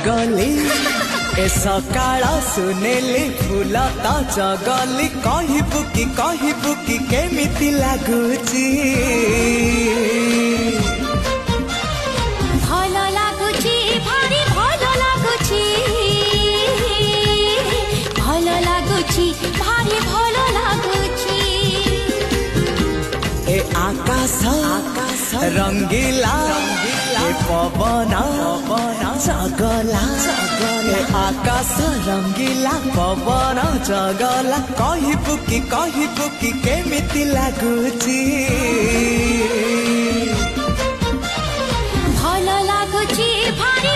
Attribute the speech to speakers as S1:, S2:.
S1: गली ए सकाळ सुनेली फुलता जगली कहबू कि केमिति लागुची
S2: भल लागुची भारी भल लागुची भल लागुची भारी भल लागुची
S1: ए आकाश रंगीला ए पवन जगला ए आकाश रंगीला पवन जगला कहबू कि केमिति लागुची
S2: भल लागुची भारी